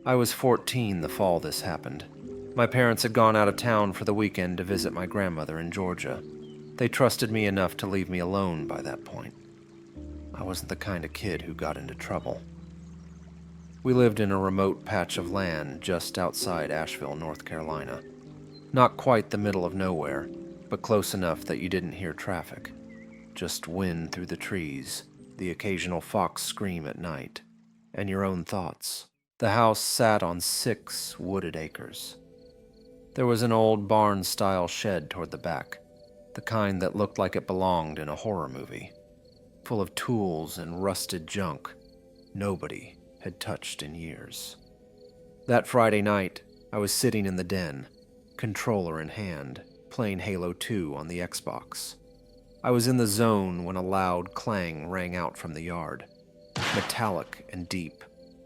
I was 14 the fall this happened. My parents had gone out of town for the weekend to visit my grandmother in Georgia. They trusted me enough to leave me alone by that point. I wasn't the kind of kid who got into trouble. We lived in a remote patch of land just outside Asheville, North Carolina. Not quite the middle of nowhere, but close enough that you didn't hear traffic. Just wind through the trees, the occasional fox scream at night, and your own thoughts. The house sat on 6 wooded acres. There was an old barn-style shed toward the back, the kind that looked like it belonged in a horror movie, full of tools and rusted junk nobody had touched in years. That Friday night, I was sitting in the den, controller in hand, playing Halo 2 on the Xbox. I was in the zone when a loud clang rang out from the yard, metallic and deep,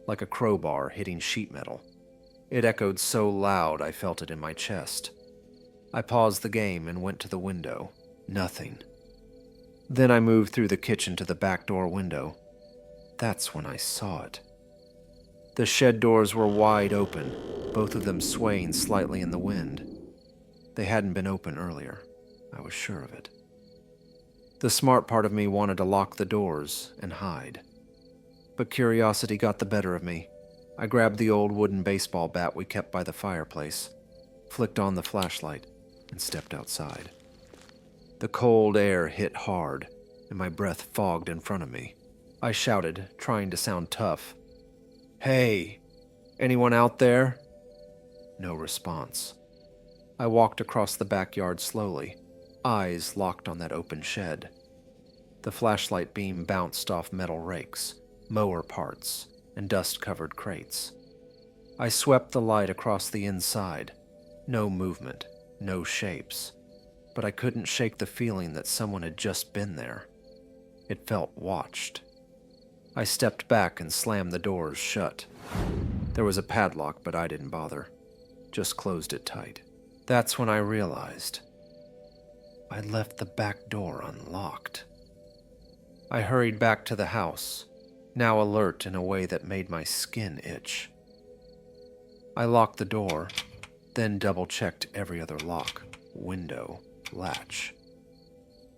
like a crowbar hitting sheet metal. It echoed so loud I felt it in my chest. I paused the game and went to the window. Nothing. Then I moved through the kitchen to the back door window. That's when I saw it. The shed doors were wide open, both of them swaying slightly in the wind. They hadn't been open earlier. I was sure of it. The smart part of me wanted to lock the doors and hide. But curiosity got the better of me. I grabbed the old wooden baseball bat we kept by the fireplace, flicked on the flashlight, and stepped outside. The cold air hit hard, and my breath fogged in front of me. I shouted, trying to sound tough. "Hey, anyone out there?" No response. I walked across the backyard slowly, eyes locked on that open shed. The flashlight beam bounced off metal rakes, mower parts, and dust-covered crates. I swept the light across the inside. No movement, no shapes, but I couldn't shake the feeling that someone had just been there. It felt watched. I stepped back and slammed the doors shut. There was a padlock, but I didn't bother. Just closed it tight. That's when I realized I'd left the back door unlocked. I hurried back to the house, now alert in a way that made my skin itch. I locked the door, then double-checked every other lock, window, latch.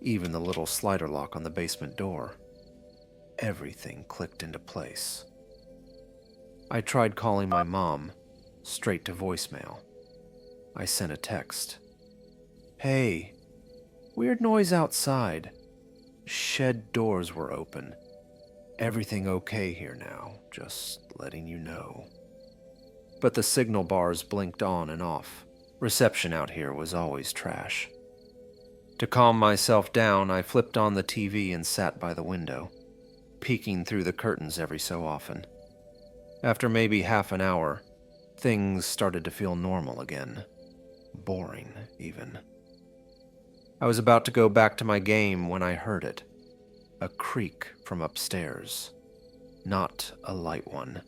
Even the little slider lock on the basement door. Everything clicked into place. I tried calling my mom, straight to voicemail. I sent a text. "Hey, weird noise outside. Shed doors were open. Everything okay here now, just letting you know." But the signal bars blinked on and off. Reception out here was always trash. To calm myself down, I flipped on the TV and sat by the window, peeking through the curtains every so often. After maybe half an hour, things started to feel normal again. Boring, even. I was about to go back to my game when I heard it. A creak from upstairs. Not a light one.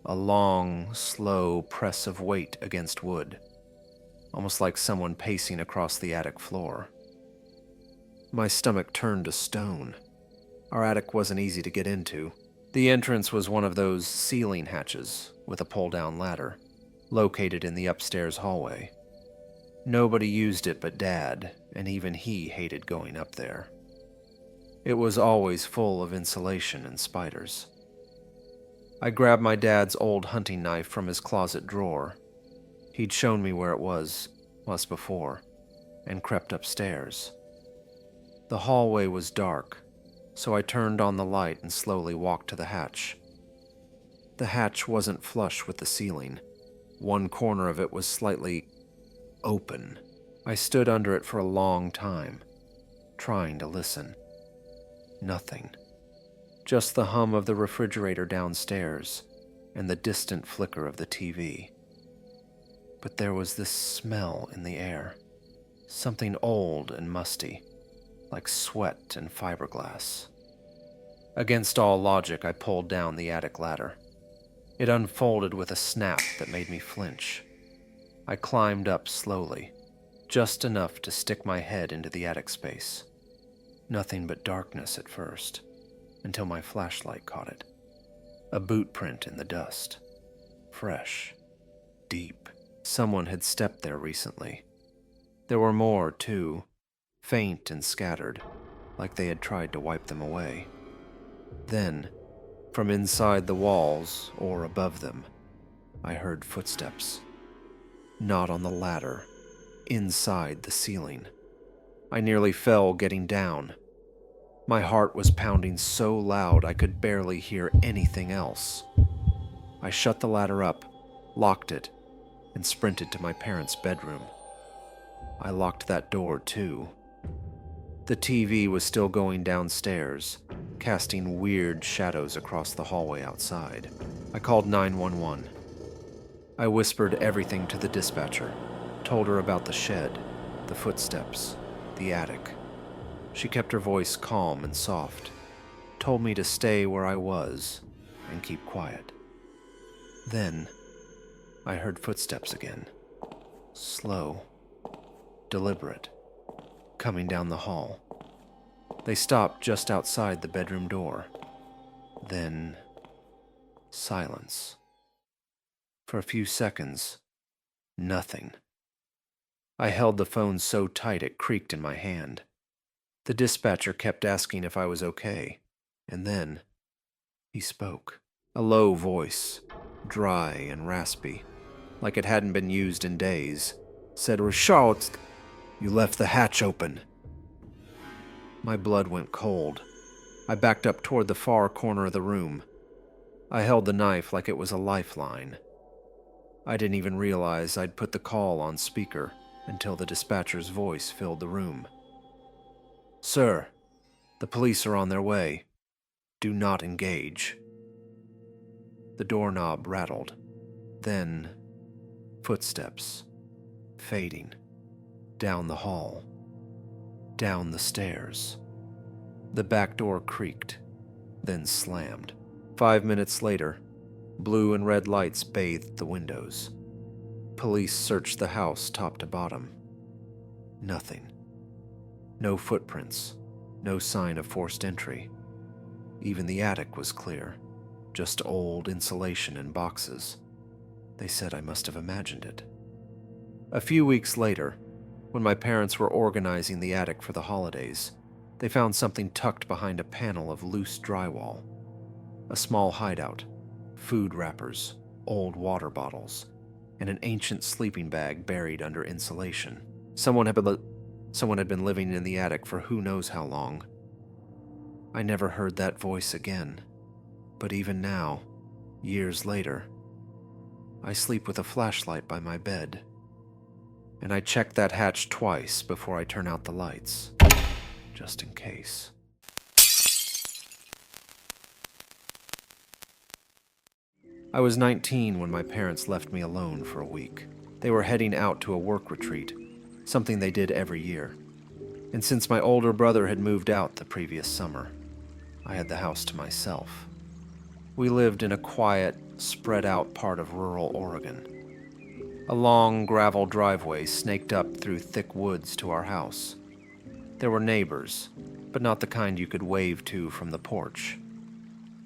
A long, slow press of weight against wood. Almost like someone pacing across the attic floor. My stomach turned to stone. Our attic wasn't easy to get into. The entrance was one of those ceiling hatches with a pull-down ladder, located in the upstairs hallway. Nobody used it but Dad, and even he hated going up there. It was always full of insulation and spiders. I grabbed my dad's old hunting knife from his closet drawer. He'd shown me where it was once before, and crept upstairs. The hallway was dark, so I turned on the light and slowly walked to the hatch. The hatch wasn't flush with the ceiling. One corner of it was slightly open. I stood under it for a long time, trying to listen. Nothing. Just the hum of the refrigerator downstairs and the distant flicker of the TV. But there was this smell in the air. Something old and musty, like sweat and fiberglass. Against all logic, I pulled down the attic ladder. It unfolded with a snap that made me flinch. I climbed up slowly, just enough to stick my head into the attic space. Nothing but darkness at first, until my flashlight caught it. A boot print in the dust. fresh, deep. Someone had stepped there recently. There were more, too, faint and scattered, like they had tried to wipe them away. Then, from inside the walls, or above them, I heard footsteps. Not on the ladder, inside the ceiling. I nearly fell getting down. My heart was pounding so loud I could barely hear anything else. I shut the ladder up, locked it, and sprinted to my parents' bedroom. I locked that door too. The TV was still going downstairs, casting weird shadows across the hallway outside. I called 911. I whispered everything to the dispatcher, told her about the shed, the footsteps, the attic. She kept her voice calm and soft, told me to stay where I was and keep quiet. Then, I heard footsteps again, slow, deliberate, coming down the hall. They stopped just outside the bedroom door. Then, silence. For a few seconds, nothing. I held the phone so tight it creaked in my hand. The dispatcher kept asking if I was okay, and then he spoke. A low voice, dry and raspy, like it hadn't been used in days, said, "Richard, you left the hatch open." My blood went cold. I backed up toward the far corner of the room. I held the knife like it was a lifeline. I didn't even realize I'd put the call on speaker until the dispatcher's voice filled the room. "Sir, the police are on their way. Do not engage." The doorknob rattled. Then, footsteps, fading, down the hall, down the stairs. The back door creaked, then slammed. 5 minutes later, blue and red lights bathed the windows. Police searched the house top to bottom. Nothing. No footprints, no sign of forced entry. Even the attic was clear, just old insulation and boxes. They said I must have imagined it. A few weeks later, when my parents were organizing the attic for the holidays, they found something tucked behind a panel of loose drywall. A small hideout, food wrappers, old water bottles, and an ancient sleeping bag buried under insulation. Someone had been living in the attic for who knows how long. I never heard that voice again, but even now, years later, I sleep with a flashlight by my bed, and I check that hatch twice before I turn out the lights, just in case. I was 19 when my parents left me alone for a week. They were heading out to a work retreat, something they did every year. And since my older brother had moved out the previous summer, I had the house to myself. We lived in a quiet, spread-out part of rural Oregon. A long gravel driveway snaked up through thick woods to our house. There were neighbors, but not the kind you could wave to from the porch.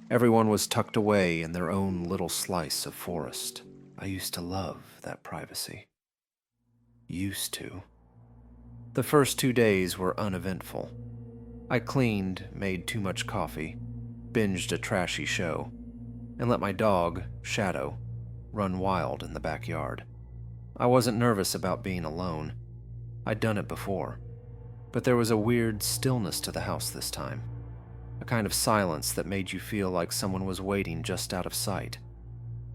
Everyone was tucked away in their own little slice of forest. I used to love that privacy. Used to. The first 2 days were uneventful. I cleaned, made too much coffee, binged a trashy show, and let my dog, Shadow, run wild in the backyard. I wasn't nervous about being alone. I'd done it before. But there was a weird stillness to the house this time. A kind of silence that made you feel like someone was waiting just out of sight.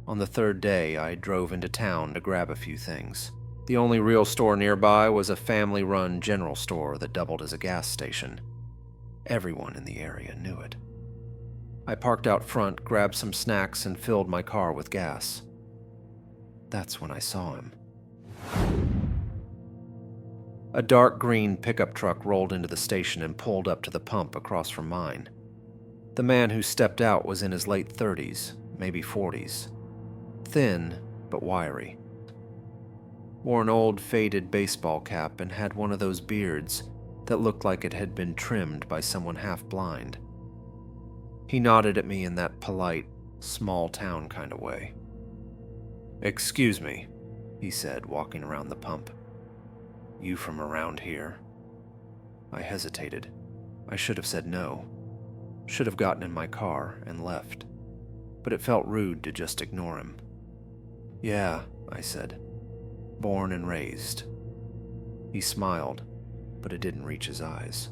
On the 3rd day, I drove into town to grab a few things. The only real store nearby was a family-run general store that doubled as a gas station. Everyone in the area knew it. I parked out front, grabbed some snacks, and filled my car with gas. That's when I saw him. A dark green pickup truck rolled into the station and pulled up to the pump across from mine. The man who stepped out was in his late 30s, maybe 40s. Thin, but wiry. Wore an old faded baseball cap and had one of those beards that looked like it had been trimmed by someone half blind. He nodded at me in that polite, small-town kind of way. "Excuse me," he said, walking around the pump. "You from around here?" I hesitated. I should have said no. Should have gotten in my car and left. But it felt rude to just ignore him. "Yeah," I said. "Born and raised." He smiled, but it didn't reach his eyes.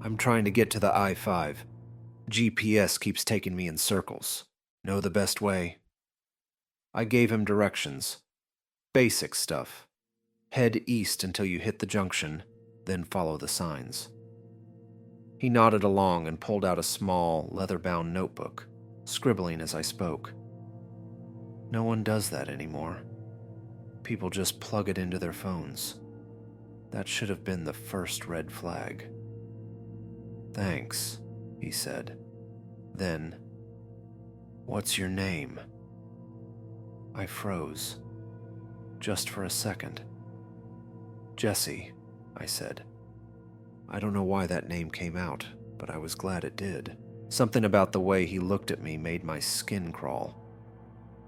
"I'm trying to get to the I-5. GPS keeps taking me in circles. Know the best way?" I gave him directions. Basic stuff. Head east until you hit the junction, then follow the signs. He nodded along and pulled out a small, leather-bound notebook, scribbling as I spoke. No one does that anymore. People just plug it into their phones. That should have been the first red flag. "Thanks," he said. Then, "What's your name?" I froze. Just for a second. "Jesse," I said. I don't know why that name came out, but I was glad it did. Something about the way he looked at me made my skin crawl.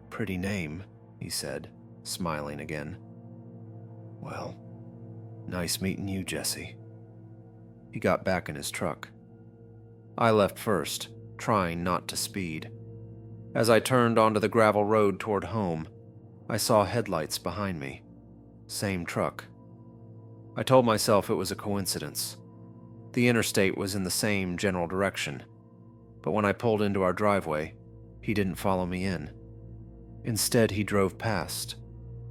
"Pretty name," he said, smiling again. "Well, nice meeting you, Jesse." He got back in his truck. I left first, trying not to speed. As I turned onto the gravel road toward home, I saw headlights behind me. Same truck. I told myself it was a coincidence. The interstate was in the same general direction, but when I pulled into our driveway, he didn't follow me in. Instead, he drove past,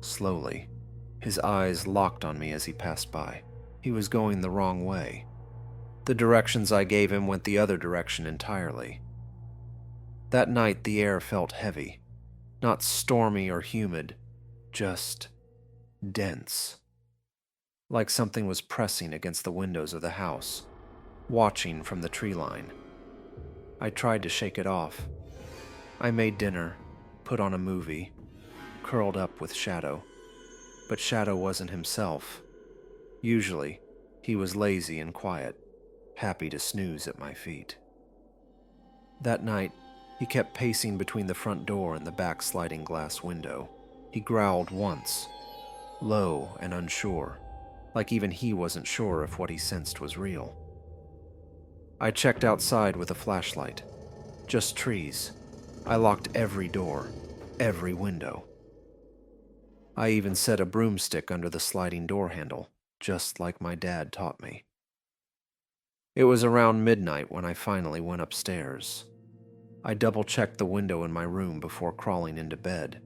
slowly. His eyes locked on me as he passed by. He was going the wrong way. The directions I gave him went the other direction entirely. That night, the air felt heavy. Not stormy or humid, just dense. Like something was pressing against the windows of the house, watching from the tree line. I tried to shake it off. I made dinner, put on a movie, curled up with Shadow. But Shadow wasn't himself. Usually, he was lazy and quiet, happy to snooze at my feet. That night, he kept pacing between the front door and the back sliding glass window. He growled once, low and unsure, like even he wasn't sure if what he sensed was real. I checked outside with a flashlight. Just trees. I locked every door, every window. I even set a broomstick under the sliding door handle, just like my dad taught me. It was around midnight when I finally went upstairs. I double-checked the window in my room before crawling into bed.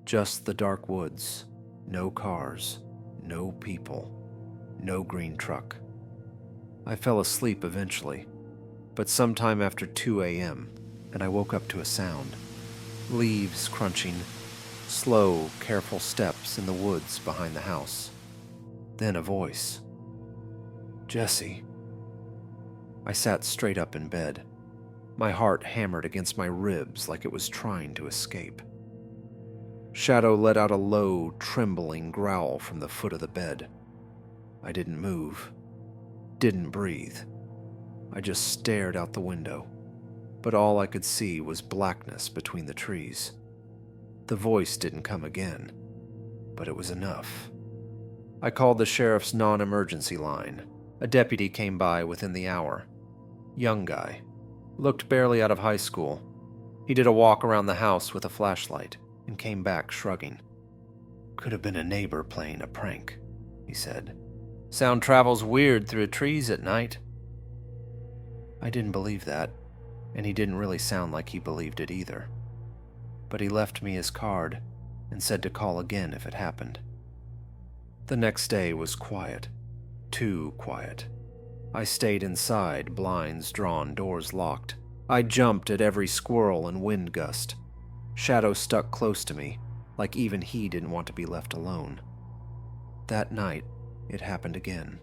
Just the dark woods, no cars, no people, no green truck. I fell asleep eventually, but sometime after 2 a.m., and I woke up to a sound. Leaves crunching, slow, careful steps in the woods behind the house. Then a voice. "Jesse." I sat straight up in bed. My heart hammered against my ribs like it was trying to escape. Shadow let out a low, trembling growl from the foot of the bed. I didn't move, didn't breathe. I just stared out the window, but all I could see was blackness between the trees. The voice didn't come again, but it was enough. I called the sheriff's non-emergency line. A deputy came by within the hour. Young guy. Looked barely out of high school. He did a walk around the house with a flashlight and came back shrugging. "Could have been a neighbor playing a prank," he said. "Sound travels weird through trees at night." I didn't believe that, and he didn't really sound like he believed it either. But he left me his card and said to call again if it happened. The next day was quiet. Too quiet. I stayed inside, blinds drawn, doors locked. I jumped at every squirrel and wind gust. Shadow stuck close to me, like even he didn't want to be left alone. That night, it happened again.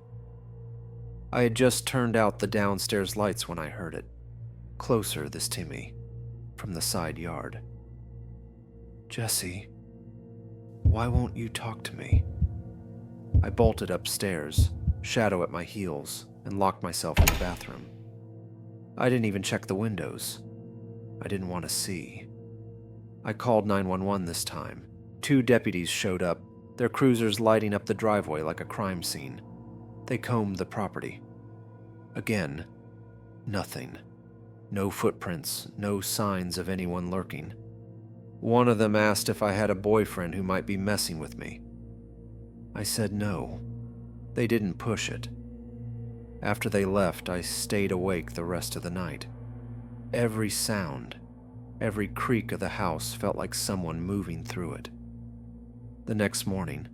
I had just turned out the downstairs lights when I heard it. Closer this to me, from the side yard. "Jesse, why won't you talk to me?" I bolted upstairs, Shadow at my heels, and locked myself in the bathroom. I didn't even check the windows. I didn't want to see. I called 911 this time. 2 deputies showed up, their cruisers lighting up the driveway like a crime scene. They combed the property. Again, nothing. No footprints, no signs of anyone lurking. One of them asked if I had a boyfriend who might be messing with me. I said no. They didn't push it. After they left, I stayed awake the rest of the night. Every sound, every creak of the house felt like someone moving through it. The next morning,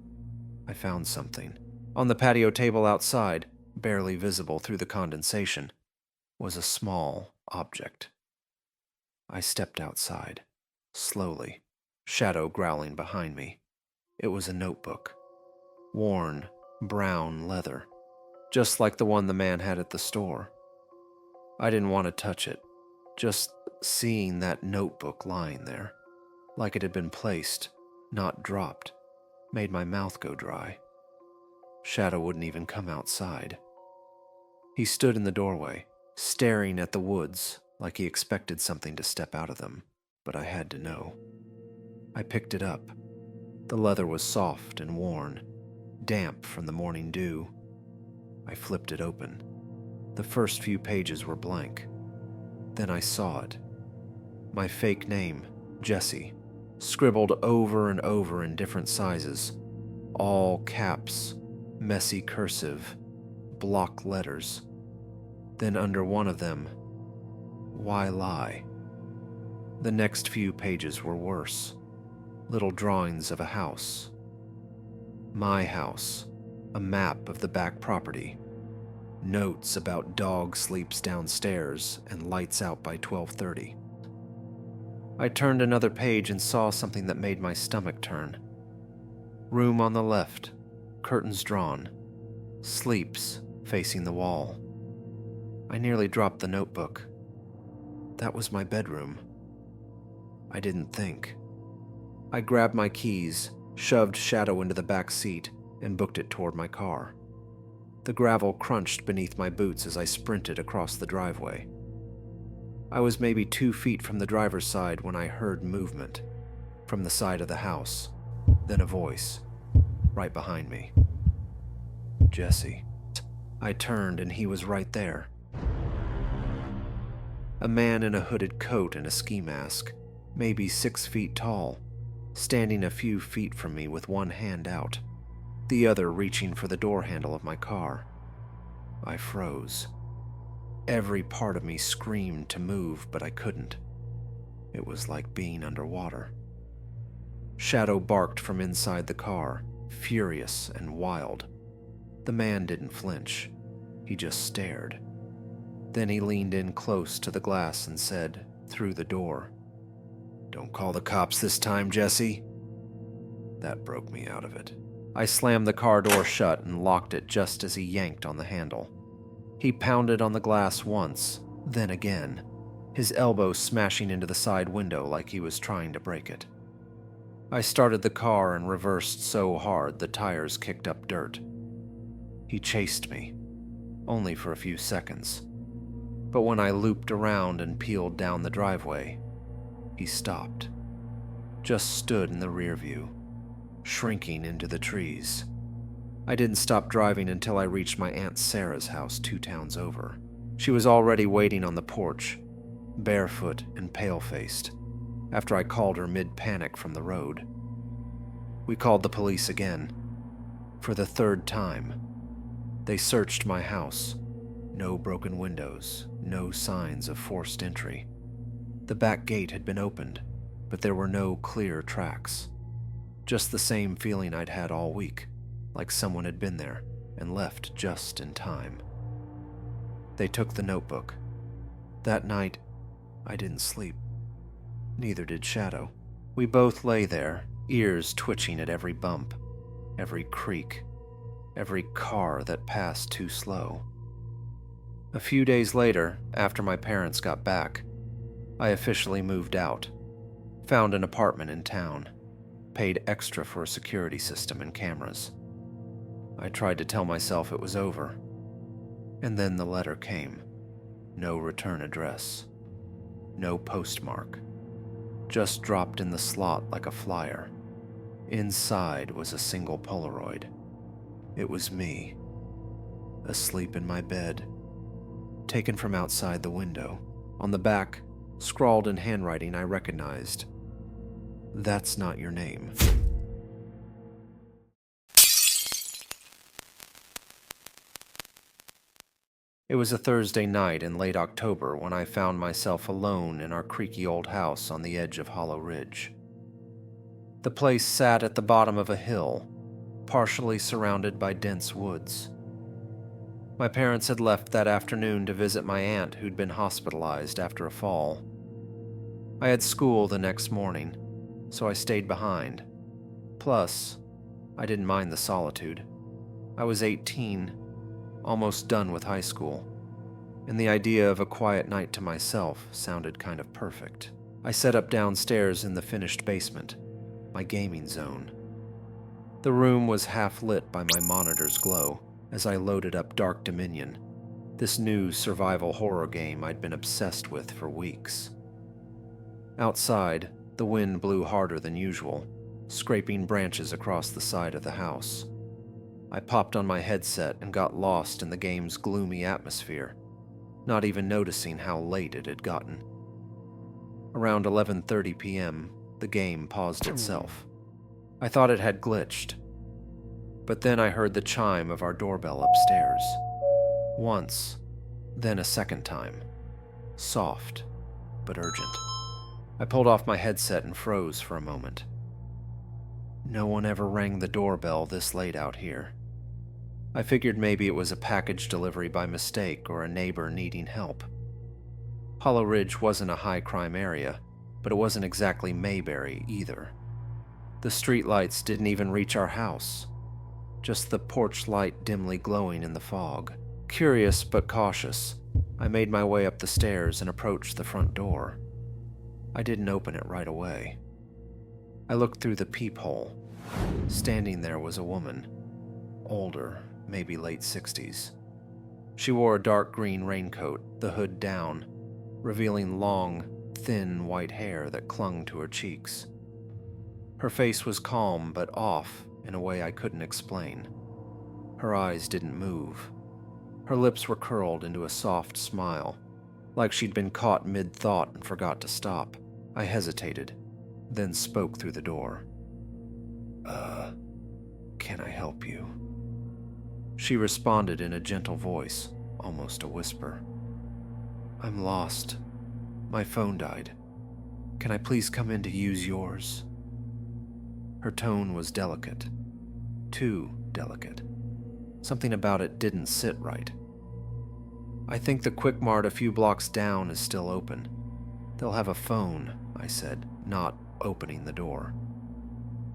I found something. On the patio table outside, barely visible through the condensation, was a small object. I stepped outside, slowly, shadow growling behind me. It was a notebook. Worn, brown leather, just like the one the man had at the store. I didn't want to touch it. Just seeing that notebook lying there, like it had been placed, not dropped, made my mouth go dry. Shadow wouldn't even come outside. He stood in the doorway, staring at the woods like he expected something to step out of them, but I had to know. I picked it up. The leather was soft and worn, damp from the morning dew. I flipped it open. The first few pages were blank. Then I saw it. My fake name, Jesse, scribbled over and over in different sizes, all caps, messy cursive, block letters. Then under one of them, why lie? The next few pages were worse. Little drawings of a house. My house, a map of the back property. Notes about dog sleeps downstairs and lights out by 12:30. I turned another page and saw something that made my stomach turn. Room on the left, curtains drawn, sleeps facing the wall. I nearly dropped the notebook. That was my bedroom. I didn't think. I grabbed my keys, shoved Shadow into the back seat, and booked it toward my car. The gravel crunched beneath my boots as I sprinted across the driveway. I was maybe 2 feet from the driver's side when I heard movement from the side of the house, then a voice right behind me. Jesse. I turned and he was right there. A man in a hooded coat and a ski mask, maybe 6 feet tall, standing a few feet from me with one hand out, the other reaching for the door handle of my car. I froze. Every part of me screamed to move, but I couldn't. It was like being underwater. Shadow barked from inside the car, furious and wild. The man didn't flinch. He just stared. Then he leaned in close to the glass and said, through the door, "Don't call the cops this time, Jesse." That broke me out of it. I slammed the car door shut and locked it just as he yanked on the handle. He pounded on the glass once, then again, his elbow smashing into the side window like he was trying to break it. I started the car and reversed so hard the tires kicked up dirt. He chased me, only for a few seconds. But when I looped around and peeled down the driveway, he stopped. Just stood in the rear view, shrinking into the trees. I didn't stop driving until I reached my Aunt Sarah's house 2 towns over. She was already waiting on the porch, barefoot and pale-faced, after I called her mid-panic from the road. We called the police again, for the 3rd time. They searched my house. No broken windows, no signs of forced entry. The back gate had been opened, but there were no clear tracks. Just the same feeling I'd had all week, like someone had been there and left just in time. They took the notebook. That night, I didn't sleep. Neither did Shadow. We both lay there, ears twitching at every bump, every creak, every car that passed too slow. A few days later, after my parents got back, I officially moved out, found an apartment in town, paid extra for a security system and cameras. I tried to tell myself it was over. And then the letter came. No return address. No postmark. just dropped in the slot like a flyer. Inside was a single Polaroid. It was me, asleep in my bed, taken from outside the window. On the back, scrawled in handwriting I recognized, "That's not your name." It was a Thursday night in late October when I found myself alone in our creaky old house on the edge of Hollow Ridge. The place sat at the bottom of a hill, partially surrounded by dense woods. My parents had left that afternoon to visit my aunt who'd been hospitalized after a fall. I had school the next morning, so I stayed behind. Plus, I didn't mind the solitude. I was 18, almost done with high school, and the idea of a quiet night to myself sounded kind of perfect. I set up downstairs in the finished basement, my gaming zone. The room was half lit by my monitor's glow as I loaded up Dark Dominion, this new survival horror game I'd been obsessed with for weeks. Outside, the wind blew harder than usual, scraping branches across the side of the house. I popped on my headset and got lost in the game's gloomy atmosphere, not even noticing how late it had gotten. Around 11:30 p.m., the game paused itself. I thought it had glitched, but then I heard the chime of our doorbell upstairs. Once, then a second time. Soft, but urgent. I pulled off my headset and froze for a moment. No one ever rang the doorbell this late out here. I figured maybe it was a package delivery by mistake or a neighbor needing help. Hollow Ridge wasn't a high-crime area, but it wasn't exactly Mayberry either. The streetlights didn't even reach our house, just the porch light dimly glowing in the fog. Curious but cautious, I made my way up the stairs and approached the front door. I didn't open it right away. I looked through the peephole. Standing there was a woman, older, maybe late 60s. She wore a dark green raincoat, the hood down, revealing long, thin white hair that clung to her cheeks. Her face was calm but off in a way I couldn't explain. Her eyes didn't move. Her lips were curled into a soft smile, like she'd been caught mid-thought and forgot to stop. I hesitated, then spoke through the door. Can I help you?" She responded in a gentle voice, almost a whisper. "I'm lost. My phone died. Can I please come in to use yours?" Her tone was delicate. Too delicate. Something about it didn't sit right. "I think the Quick Mart a few blocks down is still open. They'll have a phone," I said, not opening the door.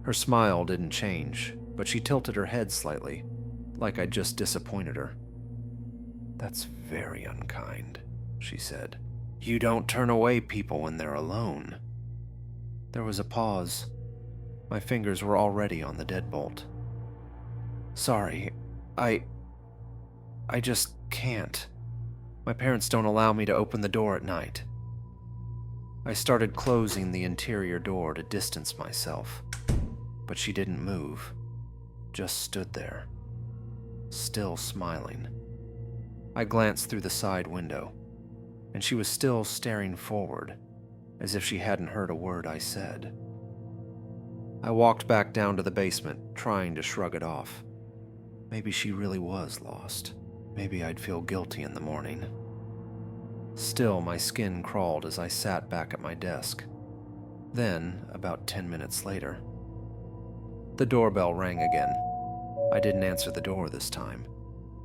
Her smile didn't change, but she tilted her head slightly, like I'd just disappointed her. "That's very unkind," she said. "You don't turn away people when they're alone." There was a pause. My fingers were already on the deadbolt. "Sorry, I just can't. My parents don't allow me to open the door at night." I started closing the interior door to distance myself, but she didn't move, just stood there, still smiling. I glanced through the side window, and she was still staring forward, as if she hadn't heard a word I said. I walked back down to the basement, trying to shrug it off. Maybe she really was lost. Maybe I'd feel guilty in the morning. Still, my skin crawled as I sat back at my desk. Then, about 10 minutes later, the doorbell rang again. I didn't answer the door this time.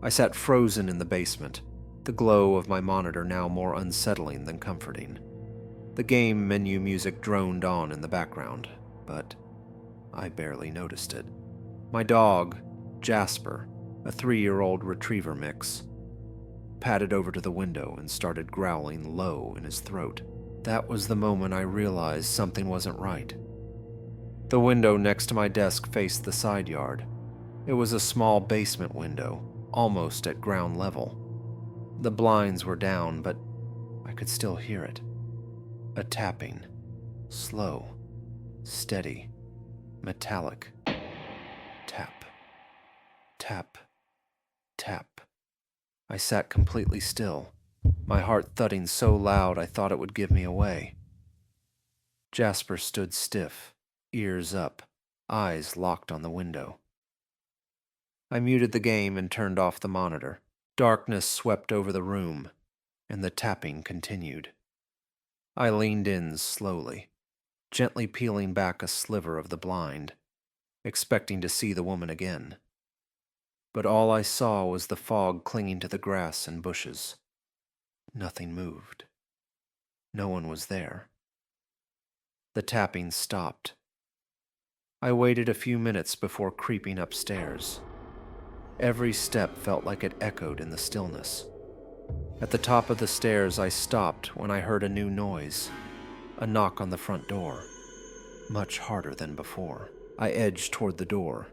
I sat frozen in the basement, the glow of my monitor now more unsettling than comforting. The game menu music droned on in the background, but I barely noticed it. My dog, Jasper, a 3-year-old retriever mix, padded over to the window and started growling low in his throat. That was the moment I realized something wasn't right. The window next to my desk faced the side yard. It was a small basement window, almost at ground level. The blinds were down, but I could still hear it. A tapping, Slow, steady, metallic. Tap, tap, tap. I sat completely still, my heart thudding so loud I thought it would give me away. Jasper stood stiff, ears up, eyes locked on the window. I muted the game and turned off the monitor. Darkness swept over the room, and the tapping continued. I leaned in slowly, gently peeling back a sliver of the blind, expecting to see the woman again. But all I saw was the fog clinging to the grass and bushes. Nothing moved. No one was there. The tapping stopped. I waited a few minutes before creeping upstairs. Every step felt like it echoed in the stillness. At the top of the stairs, I stopped when I heard a new noise, a knock on the front door, much harder than before. I edged toward the door,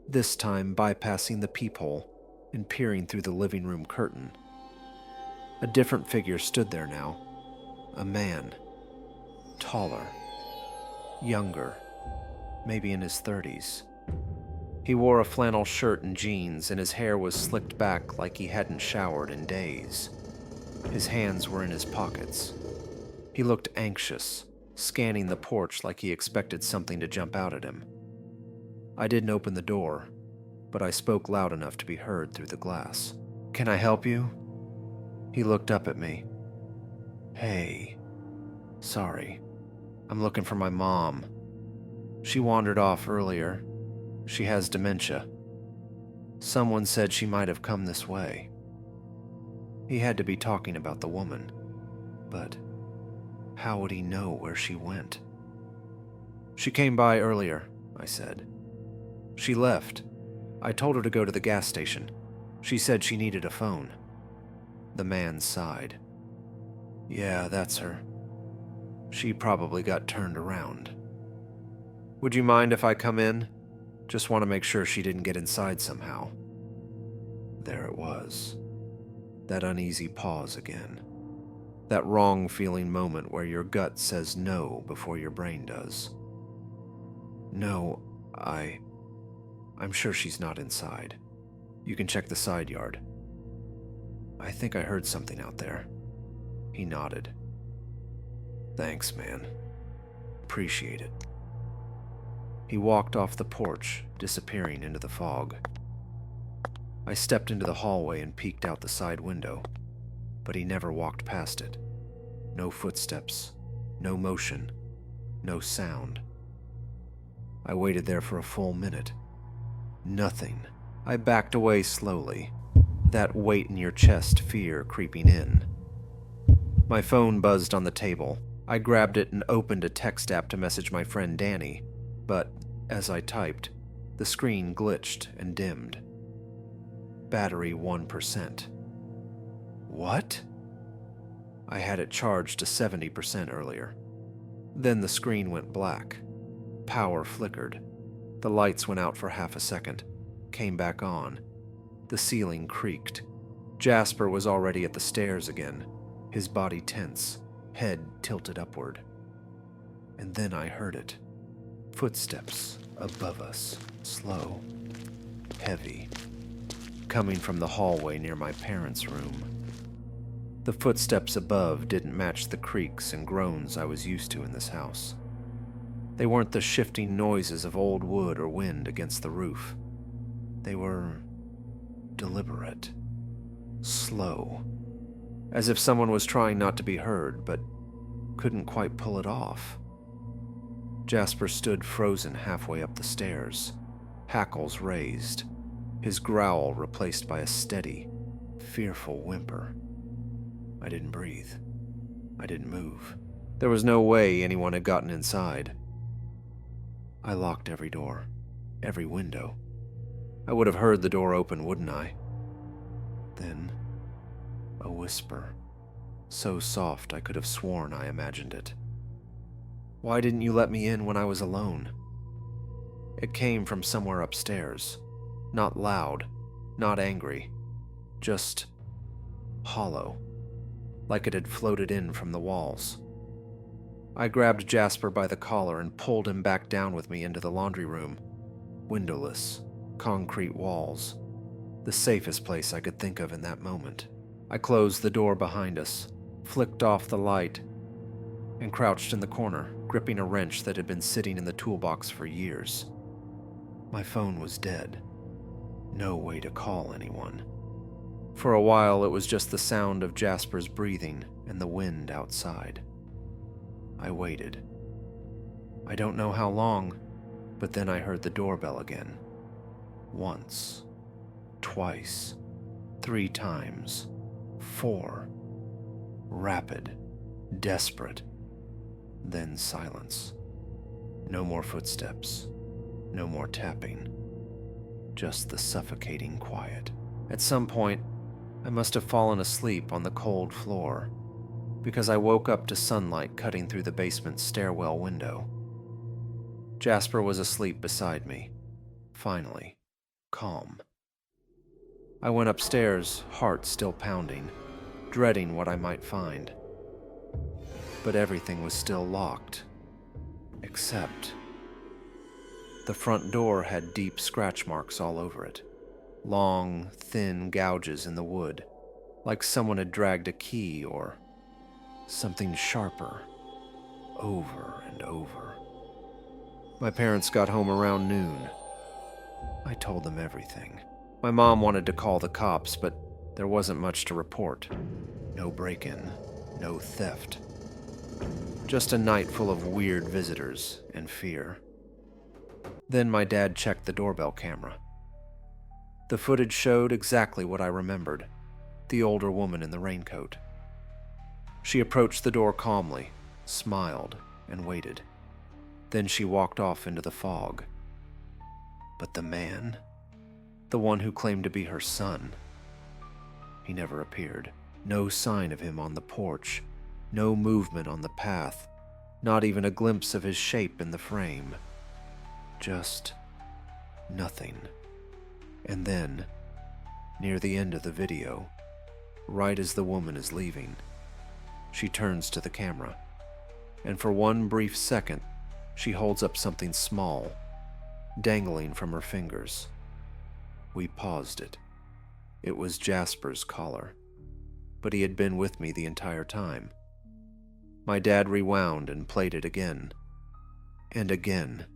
this time bypassing the peephole and peering through the living room curtain. A different figure stood there now, a man, taller, younger, maybe in his 30s. He wore a flannel shirt and jeans, and his hair was slicked back like he hadn't showered in days. His hands were in his pockets. He looked anxious, scanning the porch like he expected something to jump out at him. I didn't open the door, but I spoke loud enough to be heard through the glass. "Can I help you?" He looked up at me. "Hey, sorry. I'm looking for my mom. She wandered off earlier. She has dementia. Someone said she might have come this way." He had to be talking about the woman, but how would he know where she went? "She came by earlier," I said. "She left. I told her to go to the gas station. She said she needed a phone." The man sighed. "Yeah, that's her. She probably got turned around. Would you mind if I come in? Just want to make sure she didn't get inside somehow." There it was. That uneasy pause again. That wrong-feeling moment where your gut says no before your brain does. "No, I'm sure she's not inside. You can check the side yard. I think I heard something out there." He nodded. "Thanks, man. Appreciate it." He walked off the porch, disappearing into the fog. I stepped into the hallway and peeked out the side window, but he never walked past it. No footsteps, no motion, no sound. I waited there for a full minute. Nothing. I backed away slowly, that weight in your chest fear creeping in. My phone buzzed on the table. I grabbed it and opened a text app to message my friend Danny, but as I typed, the screen glitched and dimmed. Battery 1%. What? I had it charged to 70% earlier. Then the screen went black. Power flickered. The lights went out for half a second, came back on. The ceiling creaked. Jasper was already at the stairs again, his body tense, head tilted upward. And then I heard it. Footsteps above us, slow, heavy, coming from the hallway near my parents' room. The footsteps above didn't match the creaks and groans I was used to in this house. They weren't the shifting noises of old wood or wind against the roof. They were deliberate, slow, as if someone was trying not to be heard, but couldn't quite pull it off. Jasper stood frozen halfway up the stairs, hackles raised, his growl replaced by a steady, fearful whimper. I didn't breathe. I didn't move. There was no way anyone had gotten inside. I locked every door, every window. I would have heard the door open, wouldn't I? Then, a whisper, so soft I could have sworn I imagined it. "Why didn't you let me in when I was alone?" It came from somewhere upstairs, not loud, not angry, just hollow, like it had floated in from the walls. I grabbed Jasper by the collar and pulled him back down with me into the laundry room. Windowless, concrete walls. The safest place I could think of in that moment. I closed the door behind us, flicked off the light, and crouched in the corner, gripping a wrench that had been sitting in the toolbox for years. My phone was dead. No way to call anyone. For a while, it was just the sound of Jasper's breathing and the wind outside. I waited. I don't know how long, but then I heard the doorbell again. Once, twice, 3 times, 4. Rapid, desperate. Then silence. No more footsteps. No more tapping. Just the suffocating quiet. At some point, I must have fallen asleep on the cold floor, because I woke up to sunlight cutting through the basement stairwell window. Jasper was asleep beside me, finally, calm. I went upstairs, heart still pounding, dreading what I might find. But everything was still locked, except the front door had deep scratch marks all over it. Long, thin gouges in the wood, like someone had dragged a key or something sharper, over and over. My parents got home around noon. I told them everything. My mom wanted to call the cops, but there wasn't much to report. No break-in, no theft. Just a night full of weird visitors and fear. Then my dad checked the doorbell camera. The footage showed exactly what I remembered, the older woman in the raincoat. She approached the door calmly, smiled, and waited. Then she walked off into the fog. But the man, the one who claimed to be her son, he never appeared. No sign of him on the porch, no movement on the path, not even a glimpse of his shape in the frame. Just nothing. And then, near the end of the video, right as the woman is leaving, she turns to the camera, and for one brief second, she holds up something small, dangling from her fingers. We paused it. It was Jasper's collar, but he had been with me the entire time. My dad rewound and played it again, and again.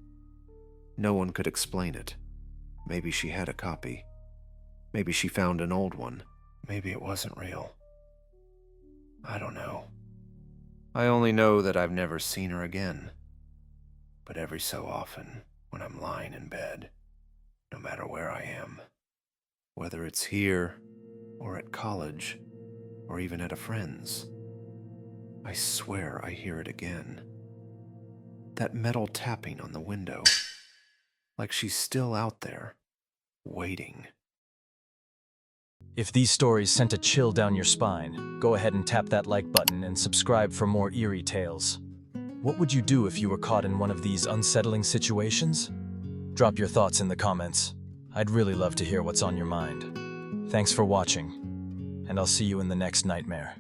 No one could explain it. Maybe she had a copy. Maybe she found an old one. Maybe it wasn't real. I don't know. I only know that I've never seen her again. But every so often, when I'm lying in bed, no matter where I am, whether it's here, or at college, or even at a friend's, I swear I hear it again. That metal tapping on the window. Like she's still out there, waiting. If these stories sent a chill down your spine, go ahead and tap that like button and subscribe for more eerie tales. What would you do if you were caught in one of these unsettling situations? Drop your thoughts in the comments. I'd really love to hear what's on your mind. Thanks for watching, and I'll see you in the next nightmare.